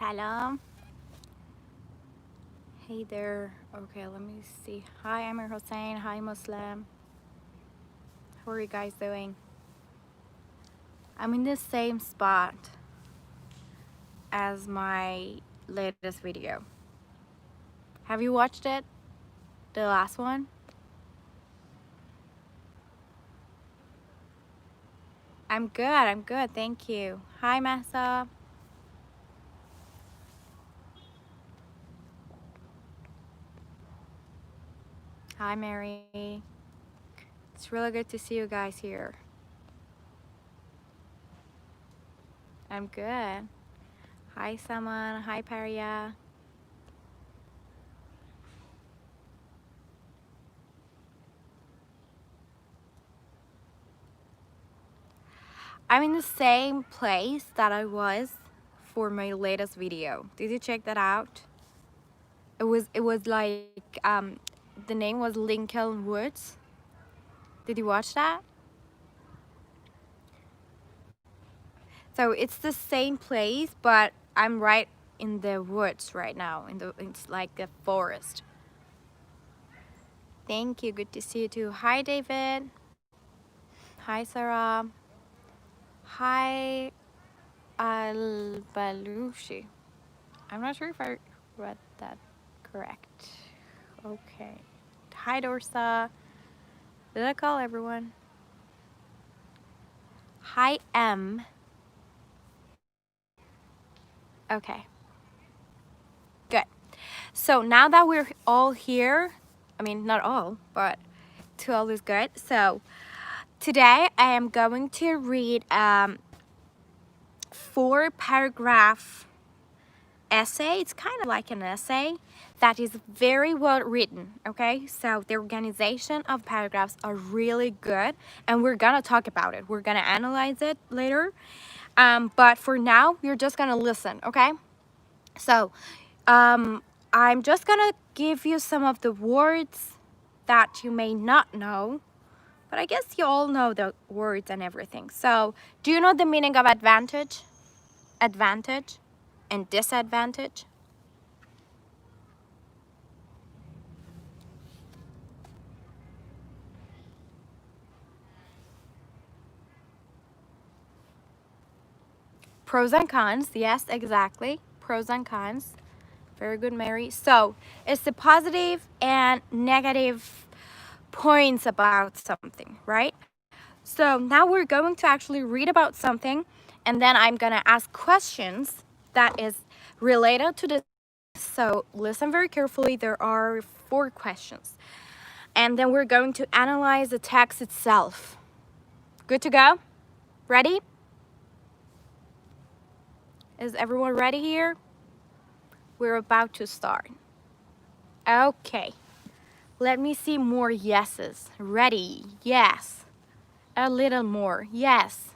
Salam. Hey there. Okay, let me see. Hi, Amir Hussein. Hi, Muslim. How are you guys doing? I'm in the same spot as my latest video. Have you watched it? The last one? I'm good. Thank you. Hi, Masa. Hi, Mary. It's really good to see you guys here. I'm good. Hi, Saman. Hi, Paria. I'm in the same place that I was for my latest video. Did you check that out? It was like the name was Lincoln Woods. Did you watch that? So it's the same place, but I'm right in the woods right now. It's like a forest. Thank you. Good to see you too. Hi, David. Hi, Sarah. Hi, Al Balushi. I'm not sure if I read that correct. Okay. Hi, Dorsa. Did I call everyone? Hi, M. Okay. Good. So now that we're all here, I mean, not all, but two all is good. So today I am going to read 4-paragraph essay. It's kind of like an essay that is very well written. Okay, so the organization of paragraphs are really good, and we're gonna talk about it. We're gonna analyze it later, but for now you're just gonna listen. Okay, so I'm just gonna give you some of the words that you may not know, but I guess you all know the words and everything. So do you know the meaning of advantage and disadvantage? Pros and cons. Yes, exactly. Pros and cons. Very good, Mary. So it's the positive and negative points about something, right? So now we're going to actually read about something, and then I'm gonna ask questions that is related to this. So listen very carefully. There are 4 questions, and then we're going to analyze the text itself. Good to go? Ready? Is everyone ready here? We're about to start. Okay. Let me see more yeses. Ready? Yes. A little more. Yes.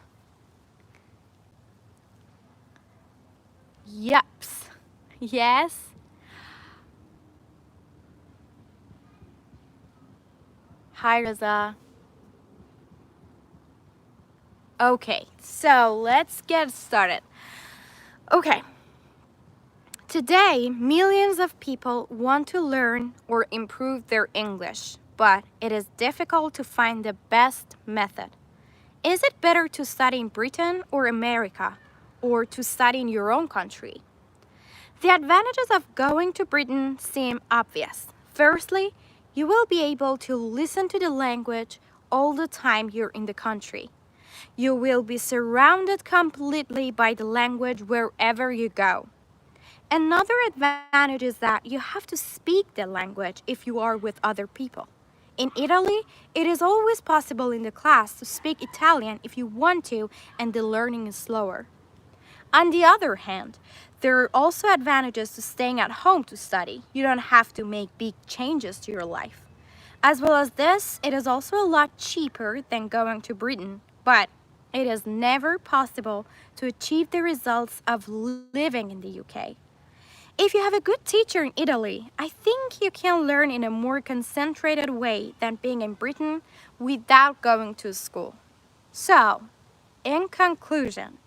Yups. Yes. Hi, Raza. Okay, so let's get started. Okay. Today, millions of people want to learn or improve their English, but it is difficult to find the best method. Is it better to study in Britain or America, or to study in your own country? The advantages of going to Britain seem obvious. Firstly, you will be able to listen to the language all the time you're in the country. You will be surrounded completely by the language wherever you go. Another advantage is that you have to speak the language if you are with other people. In Italy, it is always possible in the class to speak Italian if you want to, and the learning is slower. On the other hand, there are also advantages to staying at home to study. You don't have to make big changes to your life. As well as this, it is also a lot cheaper than going to Britain, but it is never possible to achieve the results of living in the UK. If you have a good teacher in Italy, I think you can learn in a more concentrated way than being in Britain without going to school. So, in conclusion,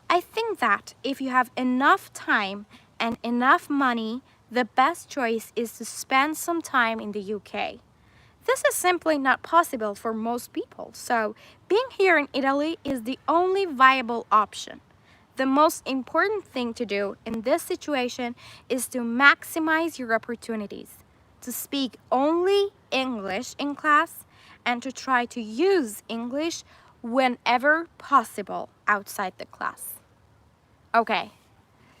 I think that if you have enough time and enough money, the best choice is to spend some time in the UK. This is simply not possible for most people, so being here in Italy is the only viable option. The most important thing to do in this situation is to maximize your opportunities, to speak only English in class, and to try to use English whenever possible outside the class. Okay,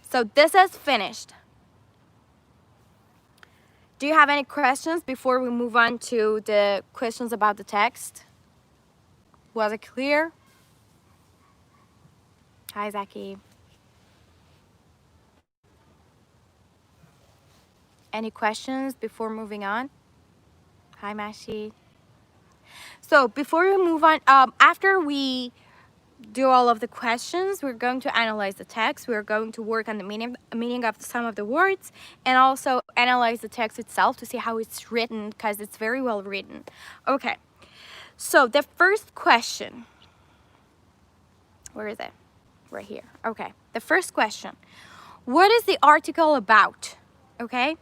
so this is finished. Do you have any questions before we move on to the questions about the text? Was it clear? Hi, Zaki. Any questions before moving on? Hi, Mashi. So before we move on, after we do all of the questions, we're going to analyze the text. We're going to work on the meaning of some of the words, and also analyze the text itself to see how it's written, because it's very well written. Okay, so the first question, where is it? Right here. Okay, the first question. What is the article about? Okay,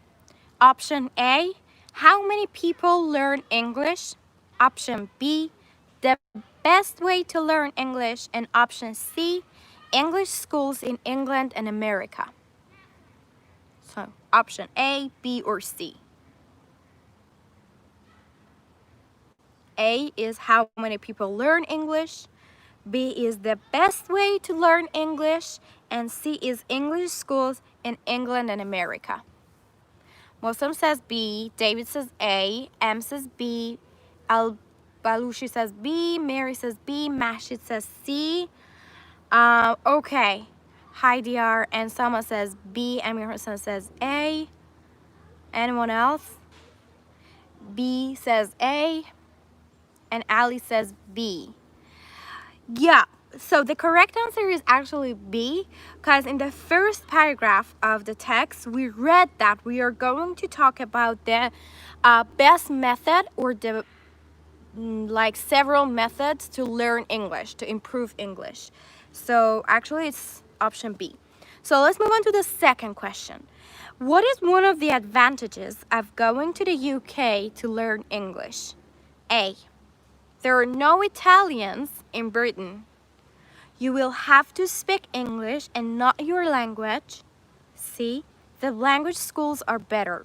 option A, how many people learn English? Option B, the best way to learn English. And option C, English schools in England and America. So option A, B, or C. A is how many people learn English. B is the best way to learn English. And C is English schools in England and America. Muslim says B, David says A, M says B, Balushi says B, Mary says B, Mashid says C. Okay, Haidiar and Sama says B, Amir Hassan says A. Anyone else? B says A, and Ali says B. Yeah, so the correct answer is actually B, because in the first paragraph of the text, we read that we are going to talk about the best method, or the like several methods to learn English, to improve English. So actually it's option B. So let's move on to the second question. What is one of the advantages of going to the UK to learn English? A, there are no Italians in Britain. You will have to speak English and not your language. C, the language schools are better.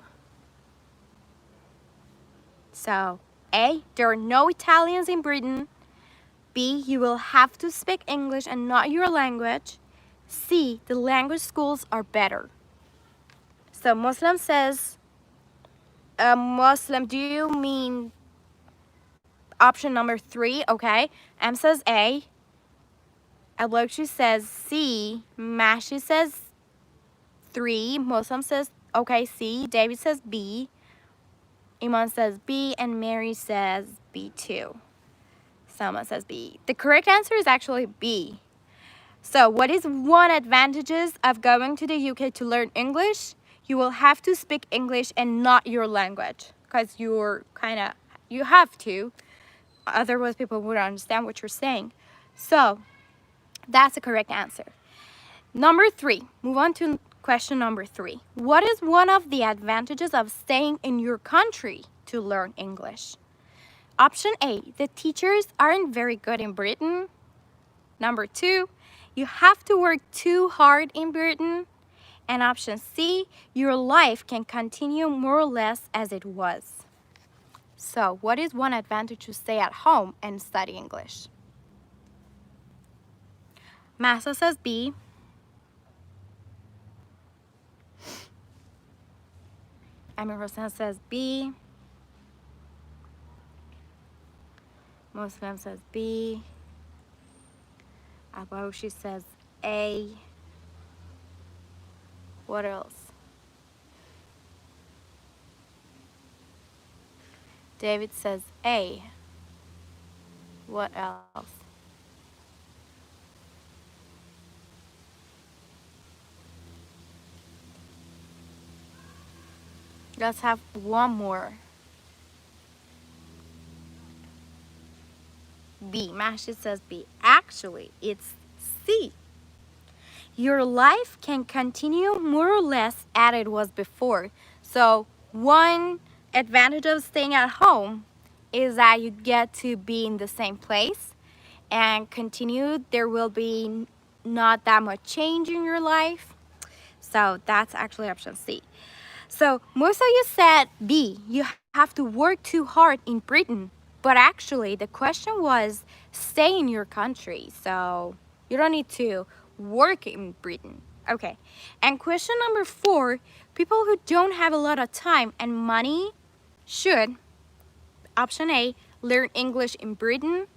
So A, there are no Italians in Britain. B, you will have to speak English and not your language. C, the language schools are better. So Muslim says, Muslim, do you mean option number 3? Okay. M says A. Alokshi says C. Mashi says 3. Muslim says, okay, C. David says B. Iman says B. And Mary says B too. Selma says B. The correct answer is actually B. So what is one advantages of going to the UK to learn English? You will have to speak English and not your language, because you have to. Otherwise people wouldn't understand what you're saying. So that's the correct answer. Number 3, move on to question number 3. What is one of the advantages of staying in your country to learn English? Option A, the teachers aren't very good in Britain. Number 2, you have to work too hard in Britain. And option C, your life can continue more or less as it was. So what is one advantage to stay at home and study English? Massa says B. Amir Hossein says B. Muslim says B. Abarushi says A. What else? David says A. What else? Let's have one more. B. Mashid says B. Actually, it's C. your life can continue more or less as it was before. So one advantage of staying at home is that you get to be in the same place and continue. There will be not that much change in your life. So that's actually option C. So most of you said B, you have to work too hard in Britain. But actually the question was stay in your country. So you don't need to work in Britain. Okay. And question number 4, people who don't have a lot of time and money should, option A, learn English in Britain.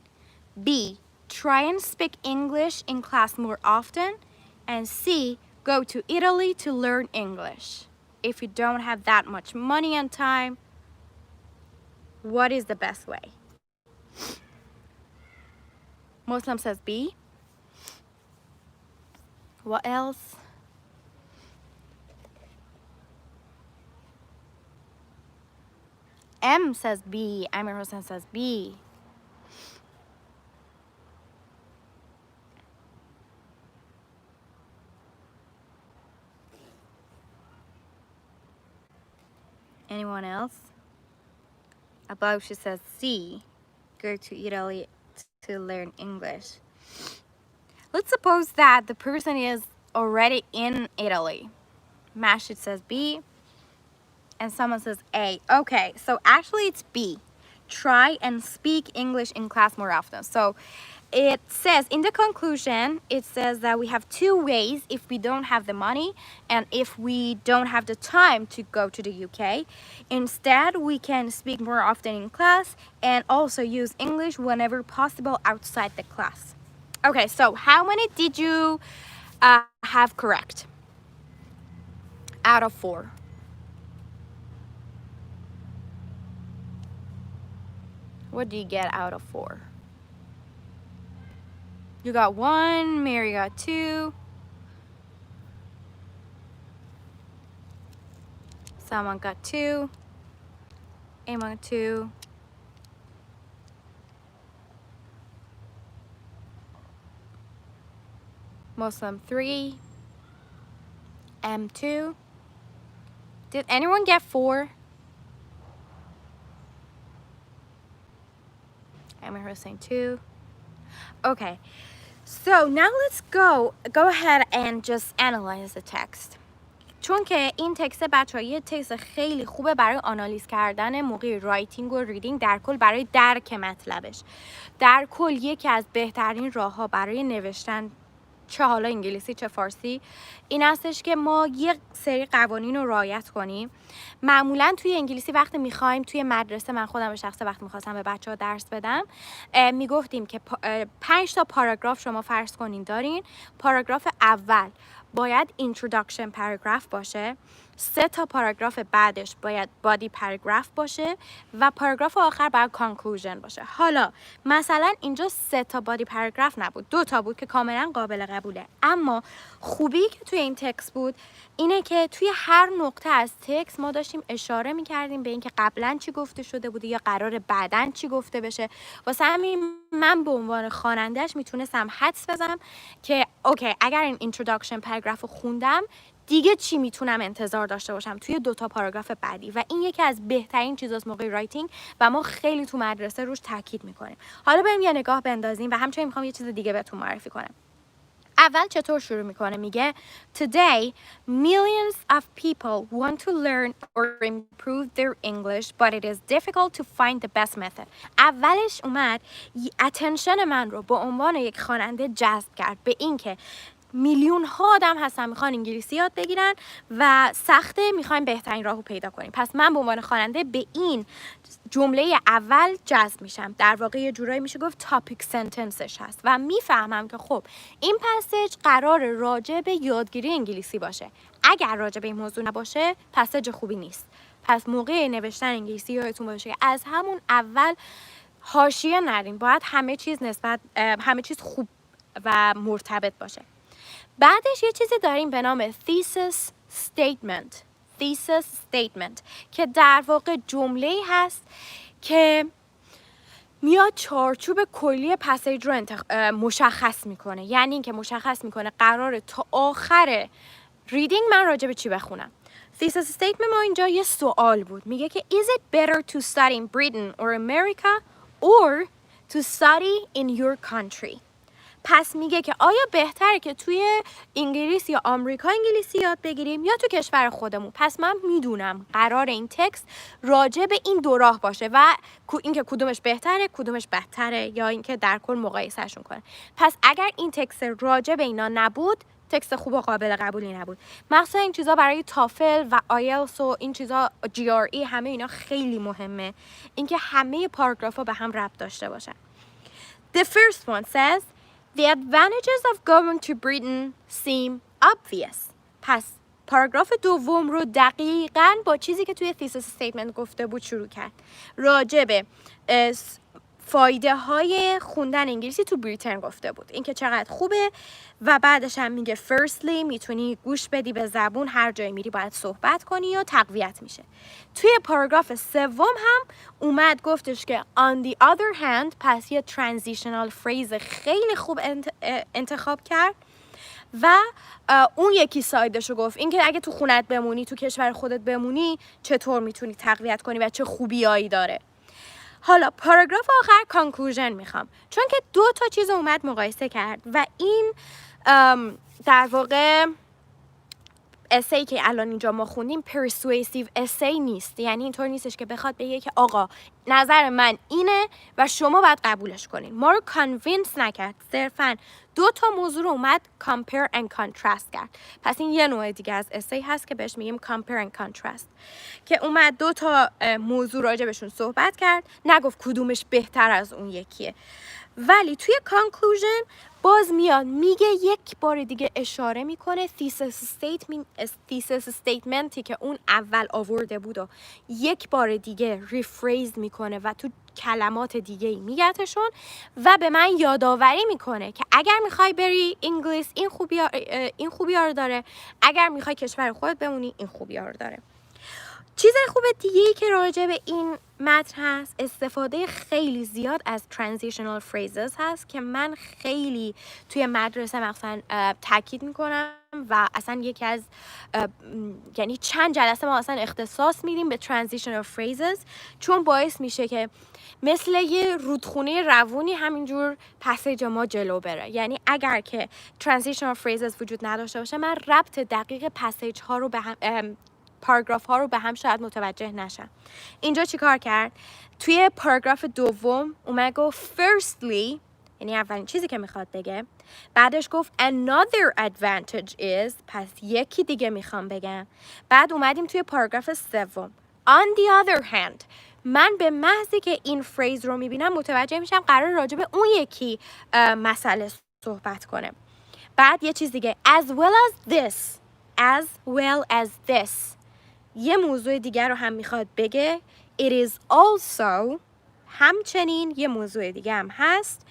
B, try and speak English in class more often. And C, go to Italy to learn English. If you don't have that much money and time, what is the best way? Muslim says B. What else? M says B. Amir Hossein says B. Anyone else? Above she says C. Go to Italy to learn English. Let's suppose that the person is already in Italy. Mashit says B. And someone says A. Okay, so actually it's B. Try and speak English in class more often. So it says in the conclusion, it says that we have 2 ways if we don't have the money and if we don't have the time to go to the UK. Instead, we can speak more often in class and also use English whenever possible outside the class. Okay, so how many did you have correct out of 4? What do you get out of 4? You got 1, Mary got 2. Someone got 2. Emma got 2. Muslim 3. M2. Did anyone get 4? Amir Hussein 2. Okay, so now let's go ahead and just analyze the text. چون که این تکست بچه‌ها یه تکست خیلی خوبه برای آنالیز کردن موقع رایتینگ و ریدینگ، در کل برای درک مطلبش. در کل یکی از بهترین راه‌ها برای نوشتن، چه حالا انگلیسی چه فارسی، این هستش که ما یک سری قوانین رو رعایت کنیم. معمولا توی انگلیسی وقتی میخوایم توی مدرسه، من خودم به شخصه وقتی میخواستم به بچه‌ها درس بدم، میگفتیم که 5 تا پاراگراف شما فرض کنین دارین. پاراگراف اول باید introduction paragraph باشه، 3 تا پاراگراف بعدش باید body paragraph باشه و پاراگراف آخر باید conclusion باشه. حالا مثلا اینجا 3 تا body paragraph نبود، 2 تا بود که کاملا قابل قبوله. اما خوبی که توی این تکست بود اینه که توی هر نقطه از تکست ما داشتیم اشاره میکردیم به اینکه قبلا چی گفته شده بوده یا قرار بعدن چی گفته بشه. واسه همین من به عنوان خواننده‌اش میتونستم حدس بزنم که اوکی اگر این introduction paragraph رو خوندم دیگه چی میتونم انتظار داشته باشم توی 2 تا پاراگراف بعدی. و این یکی از بهترین چیزاست موقع رایتینگ و ما خیلی تو مدرسه روش تاکید میکنیم. حالا بریم یه نگاه بندازیم و همچنین میخوام یه چیز دیگه بهتون معرفی کنم. اول چطور شروع میکنه؟ میگه Today millions of people want to learn or improve their English but it is difficult to find the best method. اولش اومد اتنشن من رو به عنوان یک خواننده جذب کرد به این که میلیون ها آدم هستن میخوان انگلیسی یاد بگیرن و سخته، میخوایم بهترین راهو پیدا کنیم. پس من به عنوان خواننده به این جمله اول جذب میشم. در واقع یه جورایی میشه گفت تاپیک سنتنسش هست و میفهمم که خب این پسیج قرار راجع به یادگیری انگلیسی باشه. اگر راجع به این موضوع نباشه پسیج خوبی نیست. پس موقع نوشتن انگلیسی یادتون باشه که از همون اول حاشیه نریم، باید همه چیز خوب و مرتبط باشه. بعدش یه چیزی داریم به نام thesis statement که در واقع جمله‌ای هست که میاد چارچوب کلی پسیج رو مشخص میکنه. یعنی اینکه مشخص میکنه قراره تا آخر ریدینگ من راجع به چی بخونم. thesis statement ما اینجا یه سوال بود. میگه که is it better to study in Britain or America or to study in your country. پس میگه که آیا بهتره که توی انگلیس یا آمریکا انگلیسی یاد بگیریم یا تو کشور خودمون. پس من میدونم قرار این تکست راجع به این دو راه باشه و اینکه کدومش بهتره کدومش بدتره یا اینکه در کل مقایسهشون کنه. پس اگر این تکست راجع به اینا نبود تکست خوب و قابل قبولی نبود. مخصوصا این چیزا برای تافل و آیلتس و این چیزا GRE همه اینا خیلی مهمه. اینکه همه پاراگرافا به هم ربط داشته باشن. The first one says the advantages of going to Britain seem obvious. پس پاراگراف دوم رو دقیقاً با چیزی که توی thesis statement گفته بود شروع کرد. راجع به فایده های خوندن انگلیسی تو بریتن گفته بود. اینکه چقدر خوبه و بعدش هم میگه firstly میتونی گوش بدی به زبون، هر جایی میری باید صحبت کنی و تقویت میشه. توی پاراگراف سوم هم اومد گفتش که on the other hand، پس یه transitional phrase خیلی خوب انتخاب کرد و اون یکی سایدش رو گفت. اینکه اگه تو خونت بمونی، تو کشور خودت بمونی، چطور میتونی تقویت کنی و چه خوبیایی داره. حالا پاراگراف آخر کانکلوژن میخوام، چون که دو تا چیز اومد مقایسه کرد و این در واقع اسی که الان اینجا ما خوندیم پرسویسیو اسی نیست. یعنی اینطور نیستش که بخواد بگه که آقا نظر من اینه و شما باید قبولش کنین. ما رو کانوینس نکرد، صرفاً دو تا موضوع رو اومد compare and contrast کرد. پس این یه نوع دیگه از اسی هست که بهش میگیم compare and contrast، که اومد دو تا موضوع راجع بهشون صحبت کرد، نگفت کدومش بهتر از اون یکیه. ولی توی کانکلوژن باز میاد میگه یک بار دیگه اشاره میکنه thesis statementی که اون اول آورده بود و یک بار دیگه ریفریز میکنه و تو کلمات دیگه میگتشون و به من یادآوری میکنه که اگر میخوای بری انگلیس این خوبی ها رو داره، اگر میخوای کشور خودت بمونی این خوبی ها رو داره. چیز خوب دیگه‌ای که راجع به این متن هست، استفاده خیلی زیاد از transitional phrases هست که من خیلی توی مدرسه مثلا تاکید میکنم و اصلا یکی از یعنی چند جلسه ما اصلا اختصاص میدیم به transitional phrases، چون باعث میشه که مثل یه رودخونه روونی همینجور پسیج ما جلو بره. یعنی اگر که transitional phrases وجود نداشته باشه من ربط دقیق پسیج ها رو به هم پاراگراف ها رو به هم شاید متوجه نشم. اینجا چی کار کرد؟ توی پاراگراف دوم اومد گفت firstly، یعنی اولین چیزی که میخواد بگه، بعدش گفت another advantage is، پس یکی دیگه میخوام بگم. بعد اومدیم توی پاراگراف سوم on the other hand، من به محضی که این فریز رو میبینم متوجه میشم قرار راجع به اون یکی مسئله صحبت کنه. بعد یه چیز دیگه as well as this یه موضوع دیگر رو هم میخواد بگه. It is also، همچنین یه موضوع دیگه هم هست.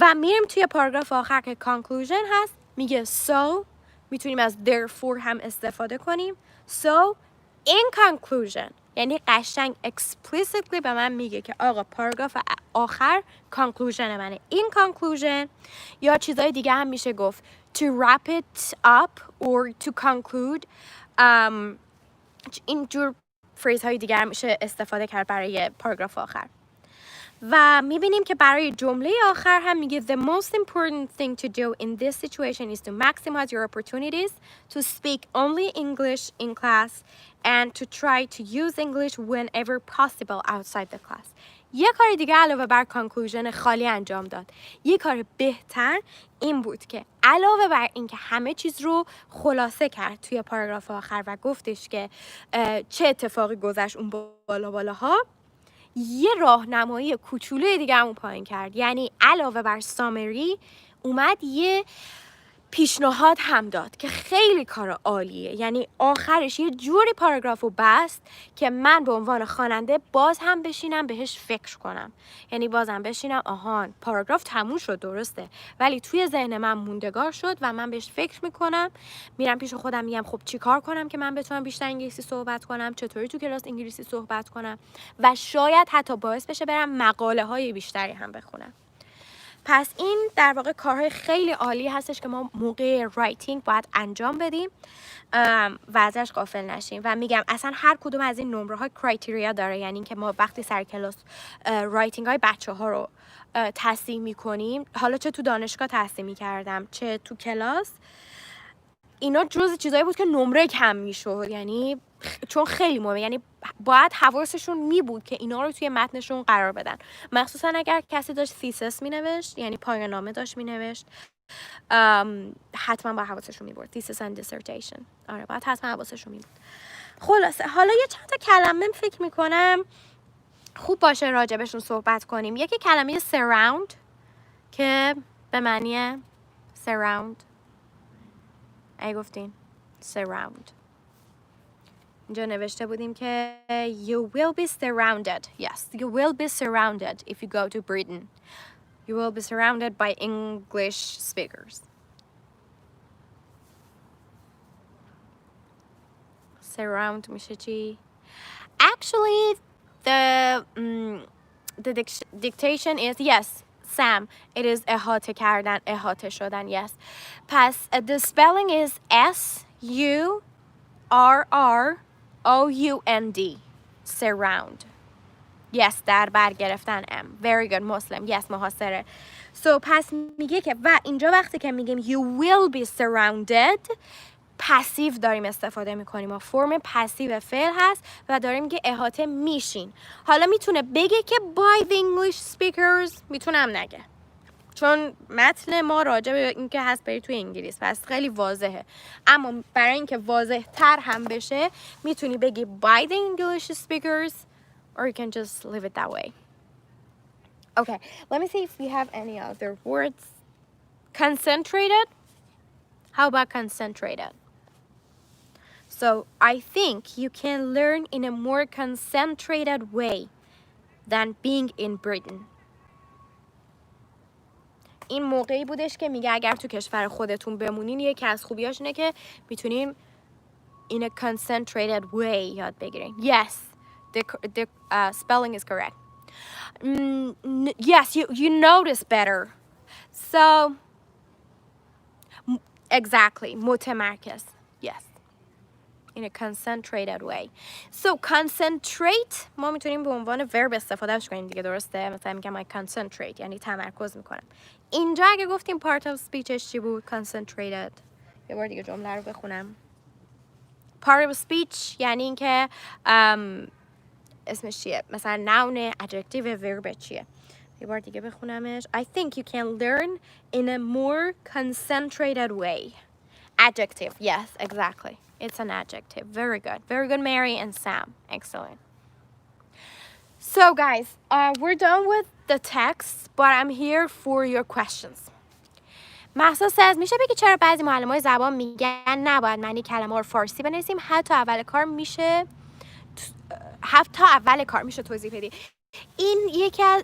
و میریم توی پاراگراف آخر که conclusion هست، میگه so، میتونیم از therefore هم استفاده کنیم. So in conclusion، یعنی قشنگ explicitly به من میگه که آقا پاراگراف آخر conclusion منه. in conclusion یا چیزای دیگه هم میشه گفت to wrap it up or to conclude. اینجور فریز های دیگر میشه استفاده کرد برای پاراگراف آخر. و میبینیم که برای جمله آخر هم میگه the most important thing to do in this situation is to maximize your opportunities to speak only English in class and to try to use English whenever possible outside the class. یه کار دیگه علاوه بر کانکلوژن خالی انجام داد. یه کار بهتر این بود که علاوه بر این که همه چیز رو خلاصه کرد توی پاراگراف آخر و گفتش که چه اتفاقی گذشت اون بالاها، یه راهنمایی کوچولوی دیگه همون پایین کرد. یعنی علاوه بر سامری اومد یه پیشنهاد هم داد که خیلی کار عالیه. یعنی آخرش یه جوری پاراگرافو بست که من به عنوان خواننده باز هم بشینم بهش فکر کنم. یعنی بازم بشینم آهان پاراگراف تموم شد درسته، ولی توی ذهن من موندگار شد و من بهش فکر میکنم، میرم پیش خودم میگم خب چی کار کنم که من بتونم بیشتر انگلیسی صحبت کنم، چطوری تو کلاس انگلیسی صحبت کنم و شاید حتی باعث بشه برم مقاله های بیشتری هم بخونم. پس این در واقع کارهای خیلی عالی هستش که ما موقع رایتینگ باید انجام بدیم و ازش غافل نشیم. و میگم اصلا هر کدوم از این نمره ها کرایتریا داره. یعنی که ما وقتی سر کلاس رایتینگ های بچه ها رو تصحیح میکنیم، حالا چه تو دانشگاه تصحیح میکردم چه تو کلاس، اینا جز چیزایی بود که نمره کم میشد. یعنی چون خیلی مهمه، یعنی باید حواسشون می بود که اینا رو توی متنشون قرار بدن، مخصوصا اگر کسی داشت تیسس می نوشت، یعنی پایان نامه داشت می نوشت، حتما باید حواسشون می بود. تیسس and dissertation. آره باید حتما حواسشون می بود. خلاصه حالا یه چند تا کلمه فکر می کنم خوب باشه راجبشون صحبت کنیم. یکی کلمه surround که به معنی surround. ای گفتین surround. اینجا نوشته بودیم که you will be surrounded. Yes, you will be surrounded if you go to Britain. You will be surrounded by English speakers. Surround میشه چی؟ Actually, the dictation is yes, Sam. It is احاطه کردن، احاطه شدن. Yes. پس the spelling is S-U-R-R-O-U-N-D. Surround. Yes, در بر گرفتن M. Very good, Muslim. Yes, محاصره. So پس میگه که و اینجا وقتی که میگیم you will be surrounded، پسیو داریم استفاده میکنیم و فرم پسیو فعل هست و داریم میگه احاطه میشین. حالا میتونه بگه که by the English speakers، میتونم نگه چون متن ما راجع به اینکه هست بری توی انگلیس، پس خیلی واضحه. اما برای اینکه واضح تر هم بشه میتونی بگی by the English speakers or you can just leave it that way. Okay, let me see if we have any other words. Concentrated. How about concentrated? So I think you can learn in a more concentrated way than being in Britain. این موقعی بودش که میگه اگر تو کشور خودتون بمونین یکی از خوبیاش اینه که میتونیم in a concentrated way یاد بگیرین. Yes, the spelling is correct. Yes, you notice better. So exactly, متمرکز. Yes. In a concentrated way. So concentrate ما میتونیم به عنوان verb استفادهش کنیم دیگه، درسته؟ مثلا میگم I concentrate یعنی تمرکز میکنم. اینجا اگه گفتیم part of speechش چی بود؟ Concentrated. یه بار دیگه جمله رو بخونم. Part of speech یعنی اینکه اسمش چیه؟ مثلا noun، adjective، verb چیه؟ یه بار دیگه بخونمش. I think you can learn in a more concentrated way. Adjective. Yes, exactly. It's an adjective. Very good. Very good, Mary and Sam. Excellent. So, guys, we're done with the text, but I'm here for your questions. محسا says میشه بگی چرا بعضی معلمای زبان میگن نباید معنی کلمه رو فارسی بنویسیم، حتی اول کار میشه توضیح بدی. این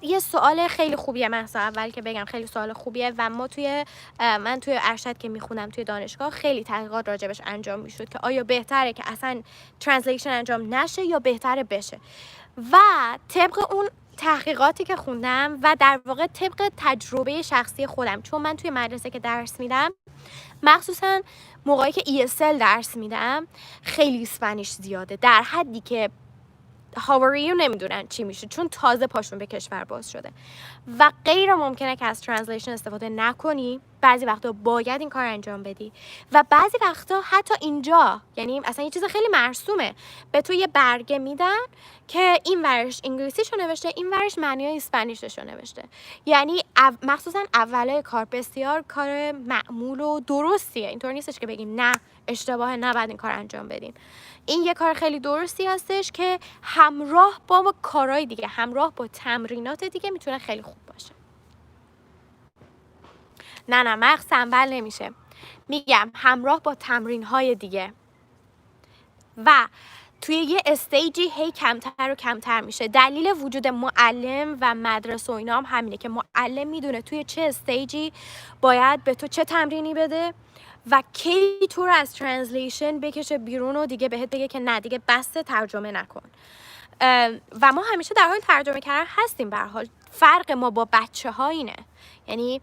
یه سوال خیلی خوبیه محسا. اول که بگم خیلی سوال خوبیه و من توی ارشد که میخونم توی دانشگاه خیلی تحقیقات راجبش انجام میشد که آیا بهتره که اصلا ترنسلیشن انجام نشه یا بهتره بشه. و طبق اون تحقیقاتی که خوندم و در واقع طبق تجربه شخصی خودم، چون من توی مدرسه که درس میدم، مخصوصا موقعی که ESL درس میدم، خیلی اسپانیش زیاده، در حدی که هاوریو نمیدونن چی میشه چون تازه پاشون به کشور باز شده و غیر ممکنه که از ترنسلیشن استفاده نکنی. بعضی وقتا باید این کار انجام بدی و بعضی وقتا حتی اینجا، یعنی اصلا یه چیز خیلی مرسومه، به تو یه برگه میدن که این ورش انگلیسیشو نوشته، این ورش معنی اسپانیششو نوشته. یعنی مخصوصا اولای کار بسیار کار معمول و درستیه. اینطور نیستش که بگیم نه اشتباهه نباید این کار انجام بدیم. این یه کار خیلی درستی هستش که همراه با کارهای دیگه، همراه با تمرینات دیگه میتونه خیلی خوب باشه. نه مغز تنبل نمیشه. میگم همراه با تمرین های دیگه و توی یه استیجی هی کمتر و کمتر میشه. دلیل وجود معلم و مدرسه و اینا هم همینه که معلم میدونه توی چه استیجی باید به تو چه تمرینی بده و کی تو رو از ترنسلیشن بکشه بیرون و دیگه بهت بگه که نه دیگه بس ترجمه نکن. و ما همیشه در حال ترجمه کردن هستیم. به هر حال فرق ما با بچه ها اینه، یعنی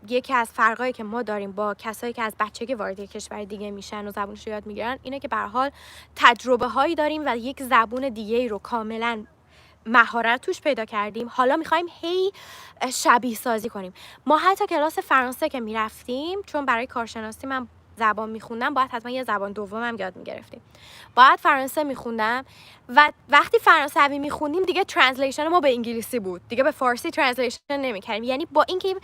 یکی از فرقایی که ما داریم با کسایی که از بچگی وارد کشور دیگه میشن و زبونش رو یاد میگیرن اینه که به هر حال تجربه هایی داریم و یک زبون دیگه رو کاملا مهارت توش پیدا کردیم. حالا میخوایم هی شبیه سازی کنیم. ما حتی کلاس فرانسه که میرفتیم، چون برای کارشناسی من زبان میخوندم، باید حتما یه زبان دومم یاد میگرفتیم. باید فرانسه میخوندم و وقتی فرانسوی میخوندیم دیگه ترنسلیشن ما به انگلیسی بود، دیگه به فارسی ترنسلیشن نمیکردیم. یعنی با اینکه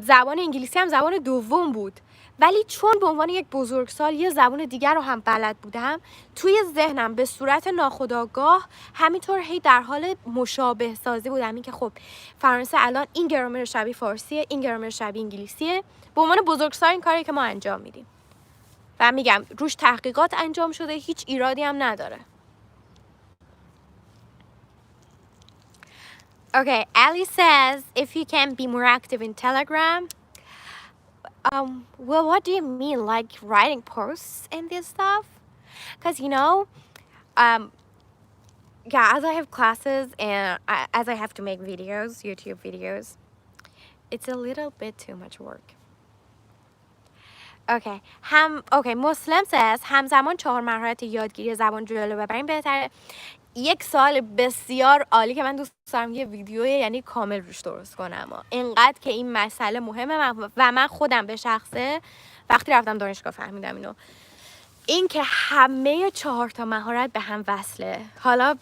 زبان انگلیسی هم زبان دوم بود، ولی چون به عنوان یک بزرگسال یه زبان دیگر رو هم بلد بودم، توی ذهنم به صورت ناخودآگاه همینطور هی در حال مشابه سازی بودم. این که خب فرانسه الان این گرامر شبیه فارسیه، این گرامر شبیه انگلیسیه. به عنوان بزرگسال این کاری که ما انجام میدیم و میگم روش تحقیقات انجام شده، هیچ ایرادی هم نداره. Okay, Ali says if you can be more active in Telegram. Well, what do you mean, like writing posts and this stuff? Because yeah, as I have classes and as I have to make videos, YouTube videos, it's a little bit too much work. Okay, مسلم says همزمان 4 مهارت یادگیری زبان جلو ببریم بهتره. یک سوال بسیار عالی که من دوست دارم یه ویدیو یعنی کامل روش درست کنم. اینقدر که این مسئله مهمه و من خودم به شخصه وقتی رفتم دانشگاه فهمیدم اینو، این که همه 4 مهارت به هم وصله. حالا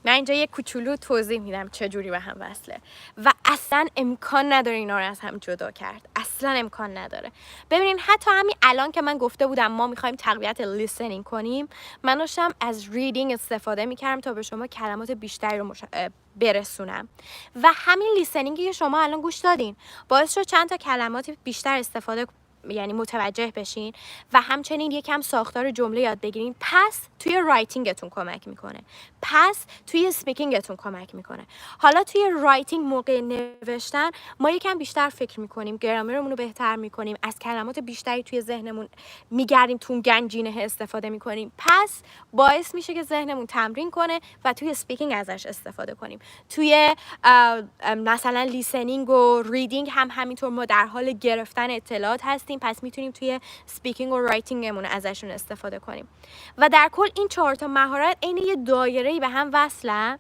من اینجا یک کوچولو توضیح میدم چه جوری به هم وصله و اصلا امکان نداره اینا رو از هم جدا کرد، اصلا امکان نداره. ببینین حتی همین الان که من گفته بودم ما میخوایم تقویت لیسنینگ کنیم، من داشتم از ریدینگ استفاده میکردم تا به شما کلمات بیشتری رو برسونم و همین لیسنینگی که شما الان گوش دادین باعث شد چند تا کلمات بیشتر استفاده یعنی متوجه بشین و همچنین یکم ساختار جمله یاد بگیرین. پس توی رایتینگتون کمک میکنه، پس توی اسپیکینگتون کمک میکنه. حالا توی رایتینگ موقع نوشتن ما یکم بیشتر فکر میکنیم، گرامرمون رو بهتر میکنیم، از کلمات بیشتری توی ذهنمون میگردیم، تو گنجینه استفاده میکنیم. پس باعث میشه که ذهنمون تمرین کنه و توی اسپیکینگ ازش استفاده کنیم. توی مثلا لیسنینگ و ریدینگ هم همینطور ما در حال گرفتن اطلاعات هستیم، پس میتونیم توی سپیکینگ و رایتینگمون ازشون استفاده کنیم. و در کل این 4 مهارت عین یه دایره‌ای به هم وصلن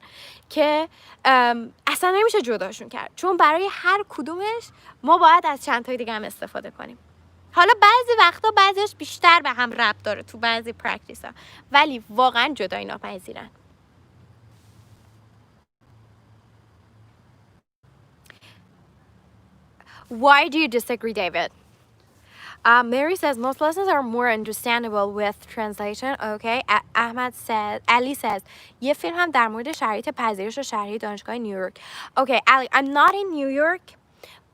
که اصلا نمیشه جداشون کرد، چون برای هر کدومش ما باید از چند تای دیگه هم استفاده کنیم. حالا بعضی وقتا بعضیش بیشتر به هم ربط داره تو بعضی پرکتیس ها، ولی واقعا جدایی ناپذیرن. Why do you disagree, David? Mary says most lessons are more understandable with translation. Okay. Ahmad says, Ali says, یه فیلم هم در مورد شرایط پذیرش و شهری دانشگاه نیویورک. Okay, Ali, I'm not in New York,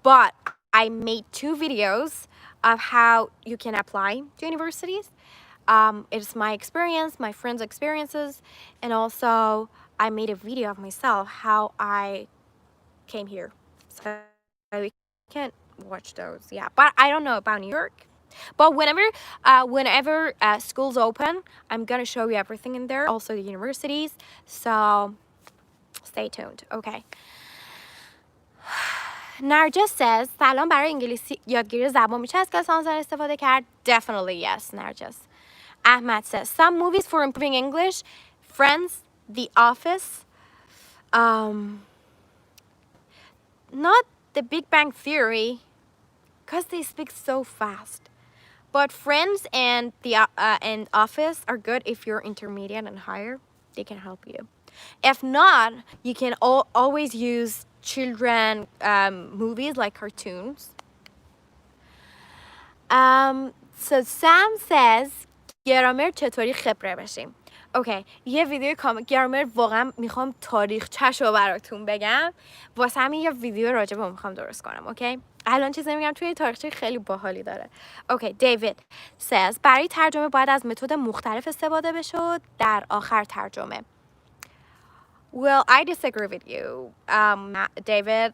but I made 2 videos of how you can apply to universities. It's my experience, my friends' experiences, and also I made a video of myself how I came here. So you can watch those, yeah. But I don't know about New York. But whenever schools open, I'm gonna show you everything in there. Also the universities. So stay tuned. Okay. Narjas says, سلام، برای انگلیسی یادگیری زبان میشه از کلاس آنلاین استفاده کرد؟ Definitely yes, Narjas. Ahmad says, some movies for improving English, Friends, The Office, not The Big Bang Theory, because they speak so fast. But Friends and and Office are good if you're intermediate and higher. They can help you. If not, you can always use children movies like cartoons. So Sam says, گرامر چطوری خبره بشیم؟ اوکی، یه ویدیو گرامر واقعا میخوام تاریخچه‌شو براتون بگم، واسه همین یه ویدیو راجع به اون میخوام درست کنم. اوکی، الان چیزی میگم توی تاریخچه خیلی باحالی داره. اوکی، دیوید says برای ترجمه باید از متد مختلف استفاده بشه در آخر ترجمه. Well, I disagree with you, David,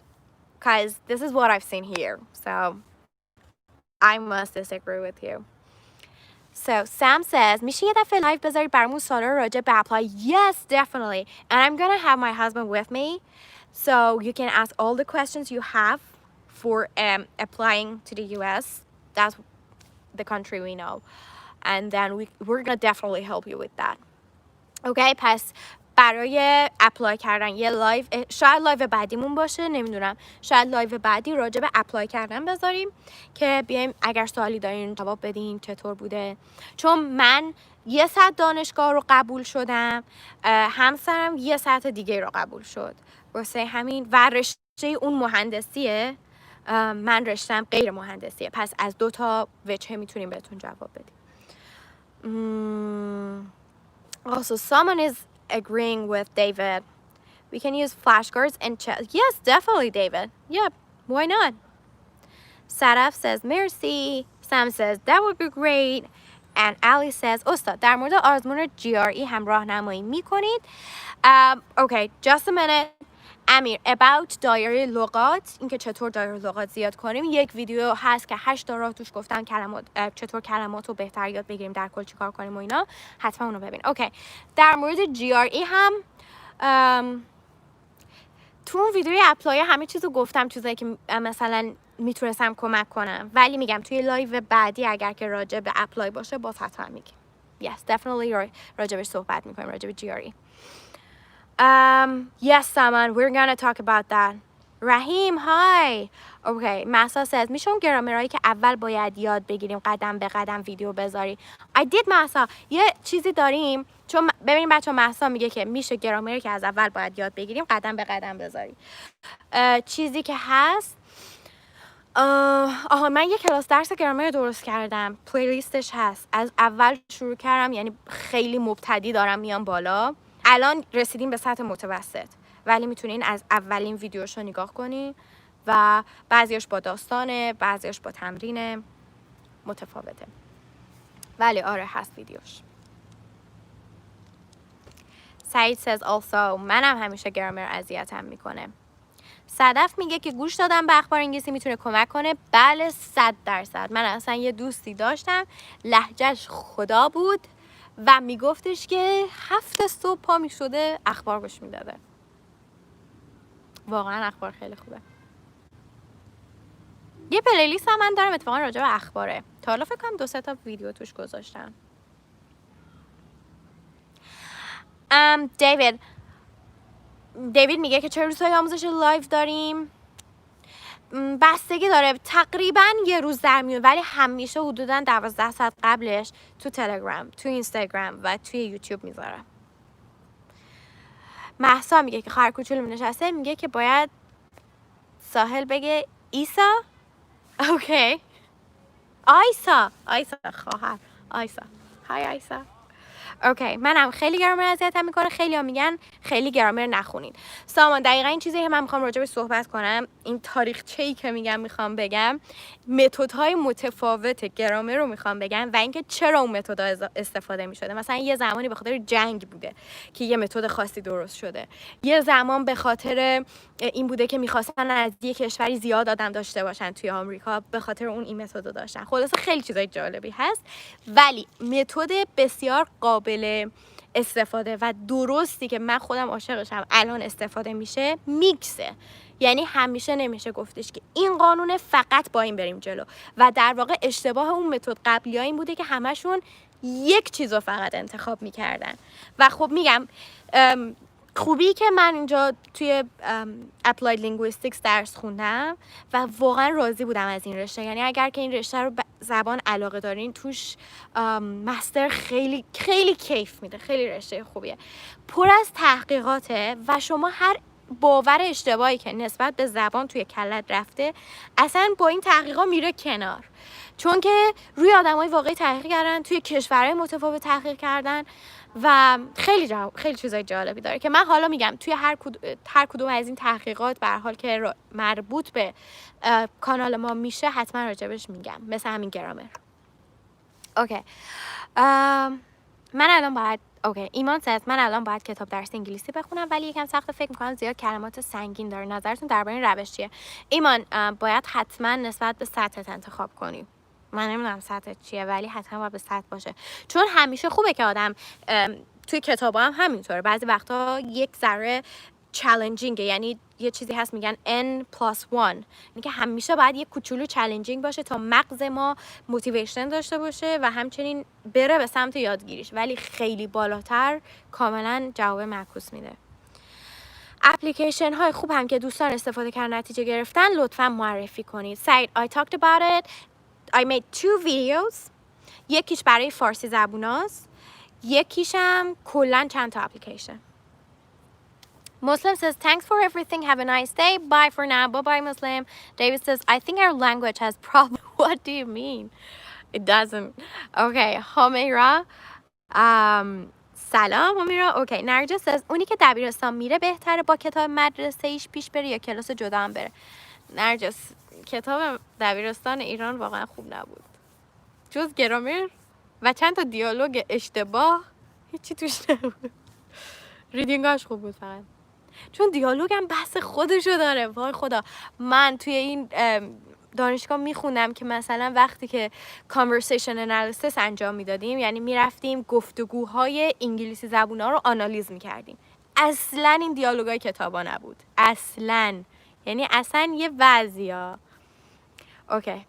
because this is what I've seen here. So I must disagree with you. So Sam says میشه یه دفعه لایو بذارید برامون سوالا راجع به apply. Yes, definitely. And I'm gonna have my husband with me, so you can ask all the questions you have for applying to the US. That's the country we know. And then we're gonna definitely help you with that. Okay, پس برای اپلای کردن یه لایو، شاید لایو بعدیمون باشه، نمیدونم، شاید لایو بعدی راجع به اپلای کردن بذاریم که بیایم اگر سوالی دارین جواب بدین چطور بوده. چون من 1 ساعت دانشگاه رو قبول شدم، همسرم 1 ساعت دیگه رو قبول شد، واسه همین و رشته اون مهندسیه، من رشتم غیر مهندسیه، پس از 2 تا وجه میتونیم بهتون جواب بدیم. Also, someone is agreeing with David. We can use flashcards and chat. Yes, definitely, David. Yep, why not? Sadaf says, Mercy. Sam says, that would be great. And Ali says, استاد در مورد آزمون GRE هم راهنمایی میکنید. Okay, just a minute. امیر about دایره لغات، اینکه چطور دایره لغات زیاد کنیم، یک ویدیو هست که 8 راه توش گفتن چطور کلمات رو بهتر یاد بگیریم، در کل چیکار کنیم و اینا، حتما اونو ببین. اوکی، در مورد GRE هم تو اون ویدیوی اپلای همه چیزو گفتم، چیزایی که مثلا میتونستم کمک کنم، ولی میگم توی لایو بعدی اگر که راجع به اپلای باشه باز حتما میگیم. Yes, definitely راجع بهش صحبت میکنیم، راجع به GRE. Yes, Saman, we're gonna talk about that. Rahim, hi. Okay, Masa says میشه اون گرامرهایی که اول باید یاد بگیریم قدم به قدم ویدیو بذاری. I did, Masa. یه چیزی داریم، چون ببینیم بچه مهسا میگه که میشه گرامری که از اول باید یاد بگیریم قدم به قدم بذاری. چیزی که هست، من یه کلاس درس گرامر درست کردم، پلیلیستش هست، از اول شروع کردم، یعنی خیلی مبتدی دارم میام بالا، الان رسیدیم به سطح متوسط، ولی میتونین از اولین ویدیوشو نگاه کنین و بعضیش با داستانه، بعضیش با تمرینه، متفاوته، ولی آره هست ویدیوش. سعید says also منم همیشه گرامر اذیتم میکنه. صدف میگه که گوش دادن به اخبار انگلیسی میتونه کمک کنه. بله 100%. من اصلا یه دوستی داشتم لهجهش خدا بود و میگفتش که 7 صبح پا میشده اخبار گوش میداده. واقعا اخبار خیلی خوبه. یه پلیلیست هم من دارم اتفاقا راجع به اخباره، تا حالا فکر کنم 2-3 تا ویدیو توش گذاشتم. دیوید میگه که چه روزهای آموزش لایو داریم؟ بستگی داره، تقریبا یه روز در میون، ولی همیشه حدودا 12 ساعت قبلش تو تلگرام، تو اینستاگرام و توی یوتیوب میذارم. مهسا میگه که خواهر کوچولو نشسته، میگه که باید ساحل بگه ایسا. اوکی، آیسا خواهر آیسا. های آیسا. اوکی، منم خیلی گرامر اذیتم میکنه، خیلی ها میگن خیلی گرامر نخونین. سامان دقیقا این چیزی که من میخوام راجع به صحبت کنم، این تاریخچه‌ای که میخوام بگم، متدهای متفاوت گرامر رو میخوام بگم و اینکه چرا اون متدها استفاده میشده. مثلا یه زمانی به خاطر جنگ بوده که یه متد خاصی درست شده، یه زمان به خاطر این بوده که میخواستن از یه کشوری زیاد آدم داشته باشن توی آمریکا، به خاطر اون این متد رو داشتن. خلاصه خیلی چیزای جالبی هست، ولی متد بسیار قابل استفاده و درستی که من خودم عاشقشم الان استفاده میشه میکسه. یعنی همیشه نمیشه گفتش که این قانونه فقط با این بریم جلو، و در واقع اشتباه اون متد قبلی ها این بوده که همشون یک چیز رو فقط انتخاب میکردن. و خب میگم خوبی که من اینجا توی Applied Linguistics درس خوندم و واقعا راضی بودم از این رشته. یعنی اگر که این رشته رو زبان علاقه دارین توش مستر خیلی خیلی کیف میده، خیلی رشته خوبیه، پر از تحقیقاته و شما هر باور اشتباهی که نسبت به زبان توی کلت رفته اصلا با این تحقیقات میره کنار. چون که روی آدمای واقعی تحقیق کردن، توی کشورهای متفاوت تحقیق کردن و خیلی چیزای جالبی داره که من حالا میگم توی هر کدوم از این تحقیقات به هر حال که مربوط به کانال ما میشه حتما راجبش میگم، مثل همین گرامر. اوکی. ایمان ساز من الان باید کتاب درس انگلیسی بخونم ولی یکم سخت، فکر میکنم زیاد کلمات سنگین داره. نظرتون درباره این روش چیه؟ ایمان باید حتما نسبت به سطحت انتخاب کنی. من نمیدونم سطحت چیه ولی حتما باید به سطح باشه، چون همیشه خوبه که آدم توی کتابا هم همینطوره بعضی وقتا یک ذره چالنجینگه، یعنی یه چیزی هست میگن n+1، یعنی که همیشه باید یه کوچولو چالنجینگ باشه تا مغز ما موتیویشن داشته باشه و همچنین بره به سمت یادگیریش، ولی خیلی بالاتر کاملا جواب معکوس میده. اپلیکیشن های خوب هم که دوستان استفاده کردن نتیجه گرفتن لطفا معرفی کنید. سعید I talked about it. I made 2 videos. یکیش برای فارسی زبوناست، یکیشم کلا چند تا اپلیکیشن. Muslim says, thanks for everything. Have a nice day. Bye for now. Bye-bye, Muslim. David says, I think our language has problems. What do you mean? It doesn't. Okay. Homira. سلام همیرا. اوکی. نرجس says, اونی که دبیرستان میره بهتره با کتاب مدرسه ایش پیش بره یا کلاس جدا هم بره؟ نرجس کتاب دبیرستان ایران واقعا خوب نبود. جز گرامر و چند تا دیالوگ اشتباه هیچی توش نبود. ریدینگاش خوب بود فقط. چون دیالوگ هم بحث خودشو داره. وای خدا، من توی این دانشگاه میخوندم که مثلا وقتی که conversation analysis انجام میدادیم، یعنی میرفتیم گفتگوهای انگلیسی زبونا رو آنالیز میکردیم، اصلا این دیالوگای کتابا نبود، اصلا، یعنی اصلا یه وضعیا. اوکی.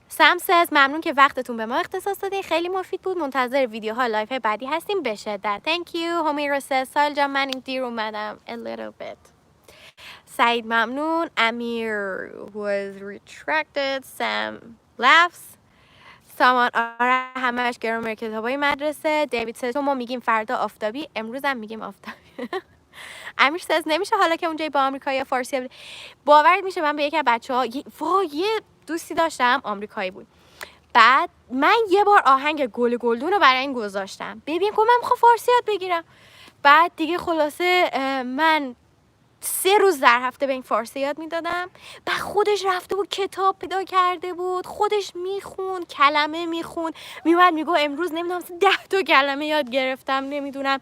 سم ساز ممنون که وقتتون به ما اختصاص دادین، خیلی مفید بود. منتظر ویدیوها لایف بعدی هستیم به شدت. Thank you. همیرا ساز ساحل جان من این دیر اومدم a little bit. سعید ممنون. امیر was retracted. Sam laughs. سامان آره همش گرامر کتابای مدرسه. دیوید ساز ما میگیم فردا آفتابی، امروز هم میگیم آفتابی. امیر ساز نمیشه حالا که اونجای با آمریکایی فارسی باورت میشه. من به یکی از بچه‌ها یه دوستی داشتم آمریکایی بود، بعد من یه بار آهنگ گل گلدون رو برای این گذاشتم، ببین که من میخوام فارسی یاد بگیرم. بعد دیگه خلاصه من 3 روز در هفته به این فارسی یاد میدادم. بعد خودش رفته بود کتاب پیدا کرده بود، خودش میخوند، کلمه میخوند، میومد میگو امروز نمیدونم 10 تا کلمه یاد گرفتم، نمیدونم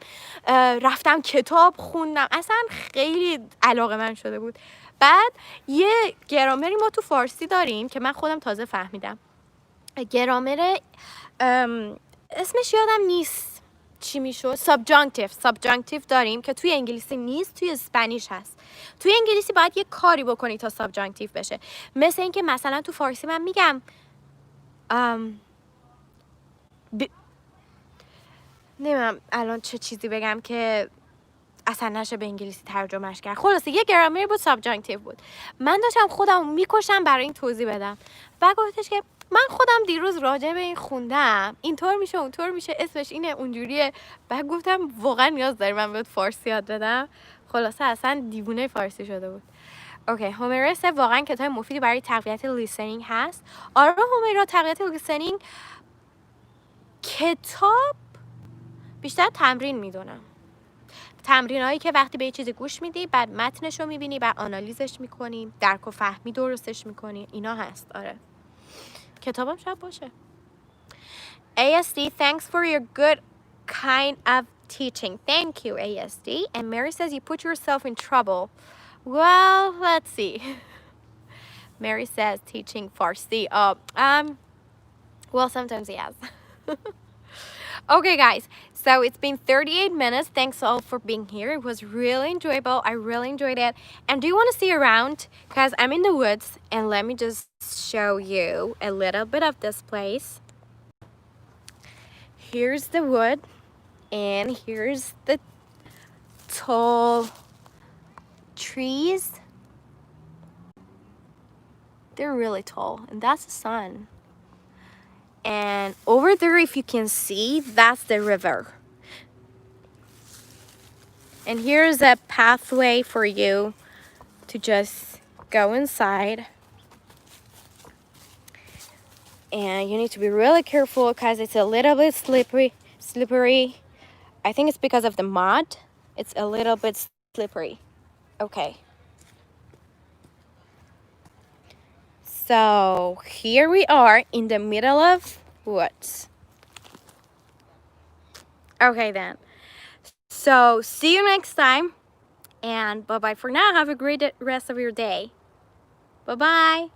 رفتم کتاب خوندم. اصلا خیلی علاقه‌مند شده بود. بعد یه گرامری ما تو فارسی داریم که من خودم تازه فهمیدم، گرامر اسمش یادم نیست چی میشد، سابجانکتیو داریم که توی انگلیسی نیست، توی اسپانیش هست. توی انگلیسی باید یه کاری بکنی تا سابجانکتیو بشه، مثل اینکه مثلا تو فارسی من میگم نمیدونم الان چه چیزی بگم که اصلا نشه به انگلیسی ترجمهش کرد. خلاصه یه گرامر بود، سابجانکتیو بود. من داشتم خودم میکشم برای این توضیح بدم و گفتش که من خودم دیروز راجع به این خوندم، اینطور میشه اونطور میشه، اسمش اینه اونجوریه. بعد گفتم واقعا نیاز داری من بهت فارسی یاد بدم؟ خلاصه اصلا دیوونه فارسی شده بود. اوکی. همیرا واقعا کتاب مفیدی برای تقویت لیسنینگ هست. آره همیرا، تقویت لیسنینگ کتاب بیشتر تمرین میدونم، تمرینایی که وقتی به یه چیزی گوش میدی بعد متنش رو میبینی بعد آنالیزش میکنی، درک و فهمی درستش میکنی، اینا هست. آره کتابم شاید باشه. ASD thanks for your good kind of teaching. Thank you ASD. And Mary says you put yourself in trouble. Well, let's see. Mary says teaching Farsi. Well, sometimes yes. Okay guys, so it's been 38 minutes. Thanks all for being here. It was really enjoyable. I really enjoyed it. And do you want to see around? Because I'm in the woods, and let me just show you a little bit of this place. Here's the wood, and here's the tall trees. They're really tall, and that's the sun. And over there, if you can see, that's the river. And here's a pathway for you to just go inside. and you need to be really careful because it's a little bit slippery. I think it's because of the mud. It's a little bit slippery. Okay. So here we are in the middle of woods. Okay then. So see you next time, and bye-bye for now. Have a great rest of your day. Bye-bye.